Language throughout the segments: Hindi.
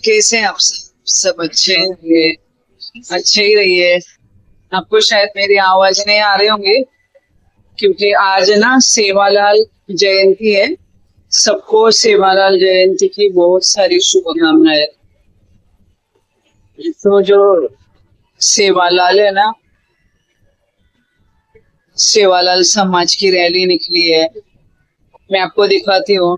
कैसे हैं आप सब अच्छे हैं? अच्छे ही रहिए। आपको शायद मेरी आवाज नहीं आ रही होंगी क्योंकि आज है ना सेवालाल जयंती है। सबको सेवालाल जयंती की बहुत सारी शुभकामनाएं। तो जो सेवालाल है ना, सेवालाल समाज की रैली निकली है। मैं आपको दिखाती हूँ।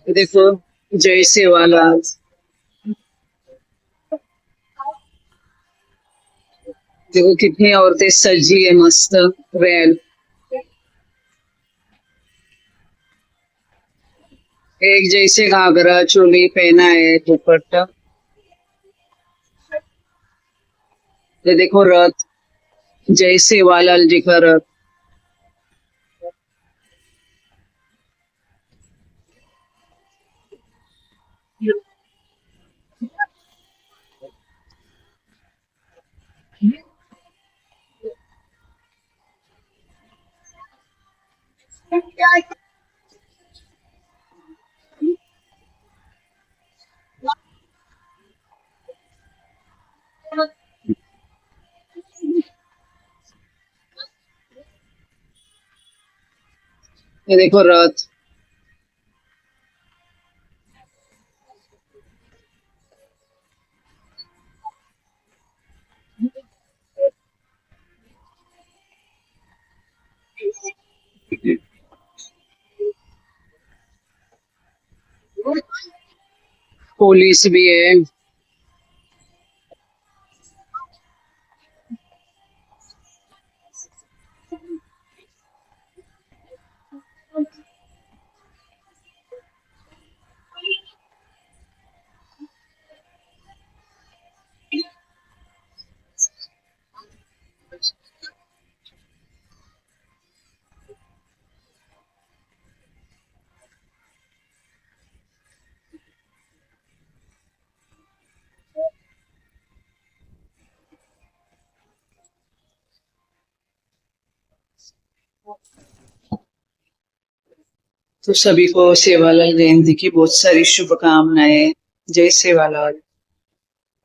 देखो, जय सेवालाल। देखो कितनी औरतें सजी है, मस्त रैल। एक जैसे घाघरा चोली पहना है, दुपट्टा। ये देखो रथ, जय सेवालाल जी का रथ। ये देखो रथ। पुलिस भी है। तो सभी को सेवालाल जयंती की बहुत सारी शुभकामनाएं। जय सेवालाल।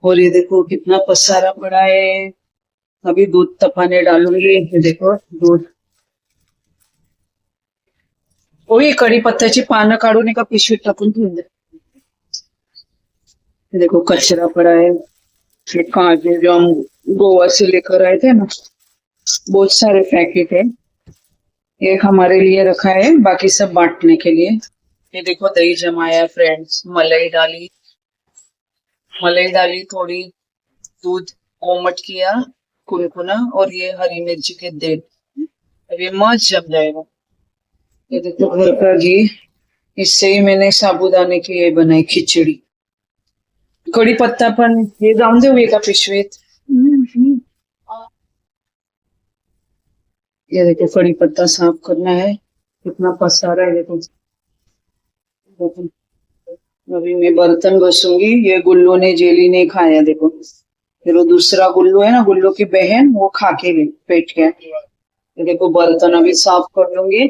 और ये देखो कितना पसारा पड़ा है। अभी दूध तपाने डालूंगी। ये देखो दूध। ओही कढीपत्त्याची पानं काढून एका पिशवीत टाकून ठेवून दे। ये देखो कचरा पड़ा है। ये काजू जो हम गोवा से लेकर आए थे ना, बहुत सारे पैकेट है। एक हमारे लिए रखा है, बाकी सब बांटने के लिए। ये देखो दही जमाया फ्रेंड्स, मलाई डाली थोड़ी, दूध कोमट किया कुनकुना, और ये हरी मिर्ची के तेल। अब ये मस्त जम जाएगा। ये देखो घर का घी। इससे ही मैंने साबूदाने की ये बनाई खिचड़ी। कड़ी पत्ता पण हे जाऊन देऊ एका पिशवीत। ये देखो कड़ी पत्ता साफ करना है। कितना पसारा है देखो। अभी मैं बर्तन घसूंगी। ये गुल्लू ने जेली ने खाया देखो। फिर वो दूसरा गुल्लू है ना, गुल्लू की बहन, वो खा के गई, पेट गया। ये देखो बर्तन अभी साफ कर लूंगी।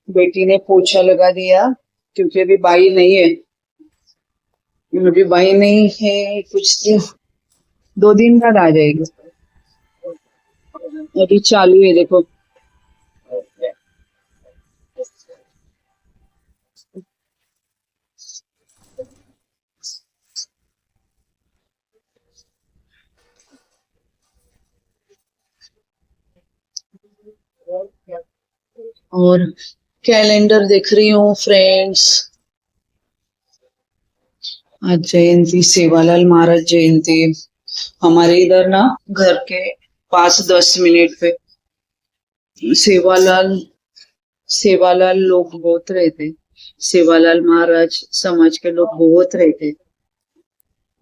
बेटी ने पोछा लगा दिया क्योंकि अभी बाई नहीं है। अभी बाई नहीं है, कुछ दिन, 2 दिन बाद आ जाएगी। अभी चालू है देखो। और कैलेंडर देख रही हूँ फ्रेंड्स। आज जयंती, सेवालाल महाराज जयंती। हमारे इधर ना घर के पास 10 मिनट पे सेवालाल सेवालाल लोग बहुत रहते। सेवालाल महाराज समाज के लोग बहुत रहते।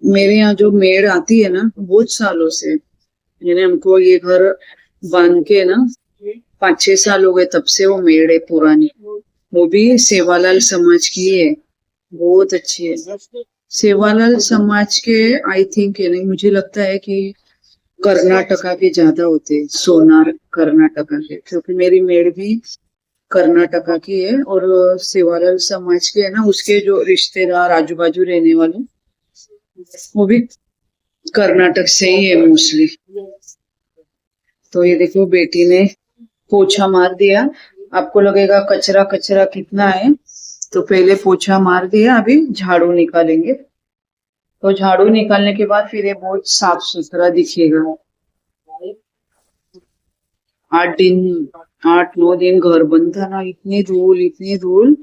मेरे यहाँ जो मेड़ आती है ना बहुत सालों से, यानी हमको ये घर बांध के ना 5-6 साल हो गए, तब से वो मेड़ है पुरानी। वो भी सेवालाल समाज की है, बहुत अच्छी है। सेवालाल समाज के आई थिंक है, नहीं मुझे लगता है कि कर्नाटका के ज्यादा होते, सोनार कर्नाटका के, क्योंकि मेरी मेड़ भी कर्नाटका की है। और सेवालाल समाज के है ना, उसके जो रिश्तेदार आजू बाजू रहने वाले वो भी कर्नाटक से ही है मोस्टली। तो ये देखो बेटी ने पोछा मार दिया। आपको लगेगा कचरा कचरा कितना है, तो पहले पोछा मार दिया, अभी झाड़ू निकालेंगे। तो झाड़ू निकालने के बाद फिर ये बहुत साफ सुथरा दिखेगा। 8-9 दिन घर बंद था ना, इतनी धूल,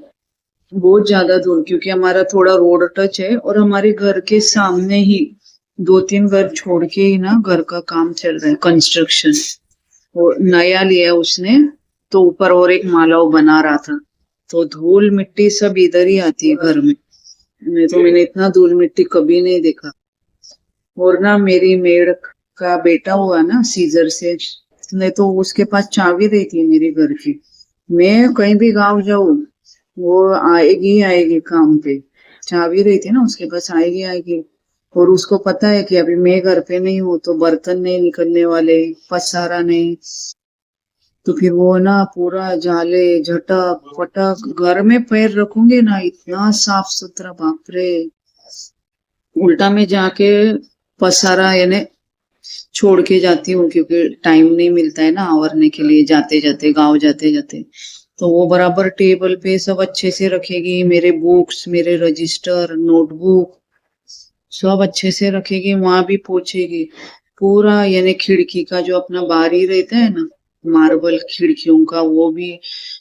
बहुत ज्यादा धूल, क्योंकि हमारा थोड़ा रोड टच है और हमारे घर के सामने ही 2-3 घर छोड़ के ही ना घर का काम चल रहा है, कंस्ट्रक्शन। वो नया लिया उसने, तो ऊपर और एक माला बना रहा था, तो धूल मिट्टी सब इधर ही आती है घर में। मैंने इतना धूल मिट्टी कभी नहीं देखा। और ना मेरी मेड़ का बेटा हुआ ना सीजर से, नहीं तो उसके पास चाबी रहती है मेरे घर की। मैं कहीं भी गांव जाऊं वो आएगी काम पे, चाबी रहती है ना उसके पास, आएगी। और उसको पता है कि अभी मैं घर पे नहीं हूँ तो बर्तन नहीं निकलने वाले, पसारा नहीं। तो फिर वो ना पूरा जाले झटक पटक, घर में पैर रखूंगे ना इतना साफ सुथरा, बाप रे। उल्टा में जाके पसारा यानी छोड़ के जाती हूँ, क्योंकि टाइम नहीं मिलता है ना आवरने के लिए, जाते जाते गाँव जाते जाते। तो वो बराबर टेबल पे सब अच्छे से रखेगी, मेरे बुक्स, मेरे रजिस्टर, नोटबुक सब अच्छे से रखेगी। वहां भी पोछेगी पूरा, यानी खिड़की का जो अपना बारी रहता है ना, मार्बल खिड़कियों का, वो भी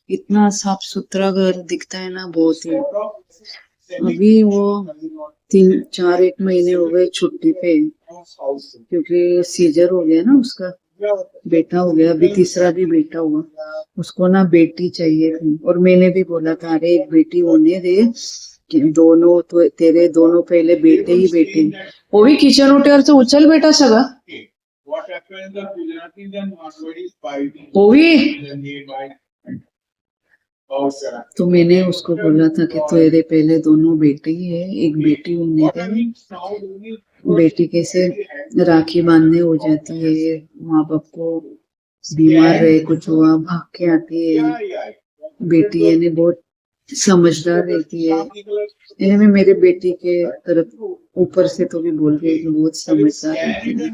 इतना साफ सुथरा घर दिखता है ना, बहुत ही। अभी वो 3-4 महीने हो गए छुट्टी पे, क्योंकि सीजर हो गया ना उसका, बेटा हो गया, अभी तीसरा भी बेटा हुआ। उसको ना बेटी चाहिए थी, और मैंने भी बोला था अरे एक बेटी होने दे, कि दोनों तो तेरे दोनों पहले बेटे ही बेटे। वो भी किचन उठ्यावर से उचल बेटा सगळं, वो भी। तो मैंने उसको बोला था कि तेरे पहले दोनों बेटे ही है, एक बेटी होने दे। बेटी कैसे राखी बांधने हो जाती है, माँ बाप को बीमार रहे कुछ हुआ भाग के आती है। बेटी यानी बहुत समझदार रहती है, यानी मैं मेरे बेटी के तरफ ऊपर से तो भी बोल रही हूँ, बहुत समझदार रहती है।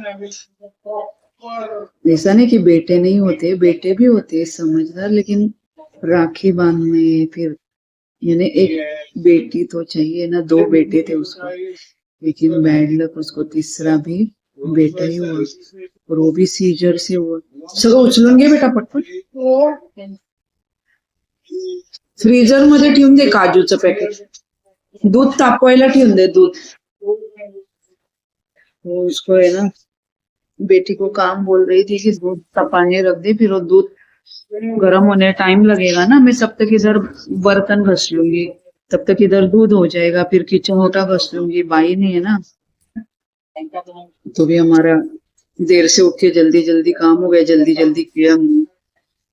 ऐसा नहीं कि बेटे नहीं होते, बेटे भी होते हैं समझदार, लेकिन राखी बांधने फिर यानी एक बेटी तो चाहिए ना, 2 बेटे थे उसको, लेकिन बैड लक उसको तीसरा भी बेटा ही हुआ, और वो भी सीजर से हुआ। सगळं उचलून घे बेटा पटपट, फ्रीजर मध्ये ठेवून दे काजूचं पॅकेट, दूध तापवायला ठेवून दे दूध। वो उसको है ना, बेटी को काम बोल रही थी कि दूध तपाने रख दे, फिर वो दूध गर्म होने टाइम लगेगा ना, मैं तब तक इधर बर्तन घस लूंगी, तब तक इधर दूध हो जाएगा, फिर किचन होटा घस लूंगी, बाई नहीं है ना। तो भी हमारा देर से उठ के जल्दी जल्दी काम हो गया, जल्दी जल्दी किया हमने।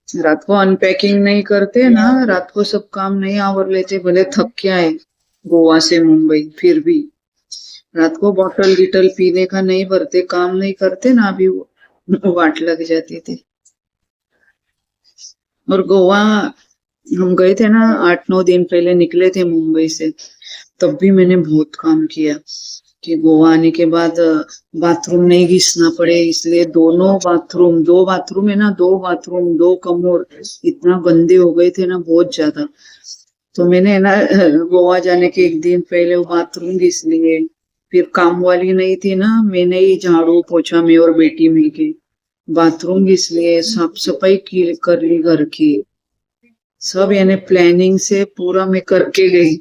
रात को अनपैकिंग नहीं करते ना, रात को सब काम नहीं आवर लेते, भले थक के आए गोवा से मुंबई, फिर भी रात को बॉटल गिटल पीने का नहीं भरते, काम नहीं करते ना, अभी वाट लग जाती थी। और गोवा हम गए थे ना 8-9 दिन पहले निकले थे मुंबई से, तब भी मैंने बहुत काम किया कि गोवा आने के बाद बाथरूम नहीं घिसना पड़े, इसलिए 2 बाथरूम है ना, 2 बाथरूम 2 कमोड इतना गंदे हो गए थे ना, बहुत ज्यादा। तो मैंने ना गोवा जाने के 1 दिन पहले वो बाथरूम घिस लिए, फिर काम वाली नहीं थी ना, मैंने ही झाड़ू पोछा, मैं और बेटी मिलके बाथरूम घिस लिए, साफ सफाई की कर ली घर की। सब यानी प्लानिंग से पूरा मैं करके गई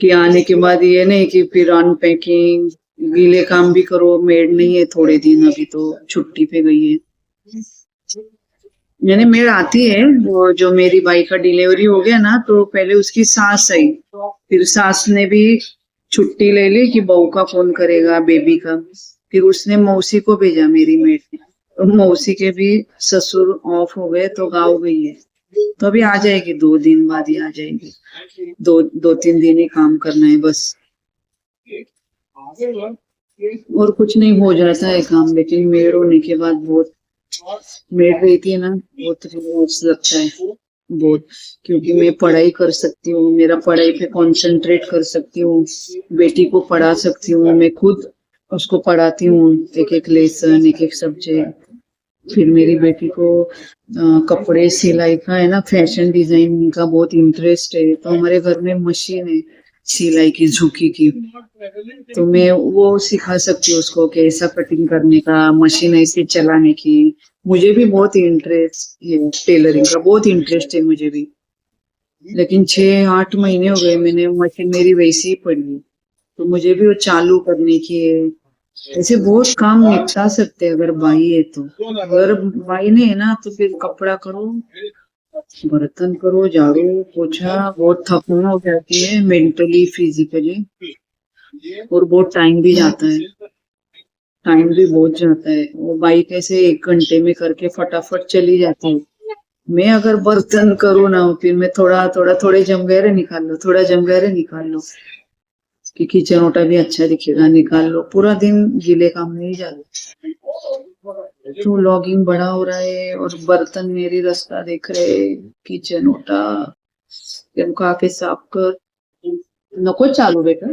कि आने के बाद ये नहीं कि फिर अनपैकिंग गीले काम भी करो। मेड नहीं है थोड़े दिन, अभी तो छुट्टी पे गई है। यानी मेड आती है, वो जो मेरी भाई का डिलीवरी हो गया ना, तो पहले उसकी सास आई, फिर सास ने भी छुट्टी ले ली कि बहू का फोन करेगा बेबी का। फिर उसने मौसी को भेजा मेरी मेड ने, तो मौसी के भी ससुर ऑफ हो गए तो गाँव गई है। तो अभी आ जाएगी, 2 दिन बाद ही आ जाएगी। 2-3 दिन ही काम करना है बस, और कुछ नहीं हो जाता है काम। लेकिन मेड होने के बाद बहुत, मेड रहती है ना, बहुत रिलैक्स लगता है बहुत, क्योंकि मैं पढ़ाई कर सकती हूँ, मेरा पढ़ाई पे कंसंट्रेट कर सकती हूँ, बेटी को पढ़ा सकती हूँ, मैं खुद उसको पढ़ाती हूँ, एक एक लेसन, एक एक सब्जेक्ट। फिर मेरी बेटी को कपड़े सिलाई का है ना, फैशन डिजाइनिंग का बहुत इंटरेस्ट है, तो हमारे घर में मशीन है सिलाई की, झुकी की, तो मैं वो सिखा सकती हूँ उसको कि ऐसा कटिंग करने का, मशीन ऐसे चलाने की। मुझे भी बहुत इंटरेस्ट है, टेलरिंग का बहुत इंटरेस्ट है मुझे भी। लेकिन 6-8 महीने हो गए, मैंने मशीन मेरी वैसी ही पड़ी है, तो मुझे भी वो चालू करने की है। ऐसे बहुत काम निपटा सकते हैं अगर भाई है तो। अगर भाई नहीं है ना, तो फिर कपड़ा करो, बर्तन करो, झाड़ू पोछा, बहुत थकान हो जाती है मेंटली फिजिकली, और बहुत टाइम भी जाता है, टाइम भी बहुत जाता है। वो बाइक ऐसे 1 घंटे में करके फटाफट चली जाती है। मैं अगर बर्तन करूँ ना, फिर मैं थोड़ा थोड़ा, थोड़े जमगैरे निकाल लो, थोड़ा जमगैरे निकाल लो, कि किचन ओटा भी अच्छा दिखेगा, निकाल लो, पूरा दिन गीले काम में ही जाता। तो लॉगिंग बड़ा हो रहा है और बर्तन मेरी रास्ता देख रहे, किचन ओटा इनको आके साफ कर। नको चालू बेटा,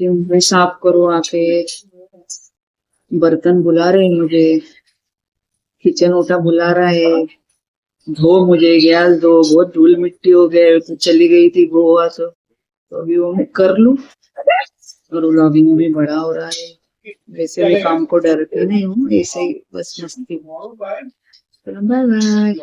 में साफ करो आके, बर्तन बुला रहे हैं मुझे, किचन ओटा बुला रहा है, धो मुझे, गैस धो, बहुत धूल मिट्टी हो गए, तो चली गई थी गोवा, तो अभी वो मैं कर लूं। और लॉगिंग भी बड़ा हो रहा है, वैसे भी काम को डरती नहीं हूँ, ऐसे ही बस मस्ती। चलो बाय बाय।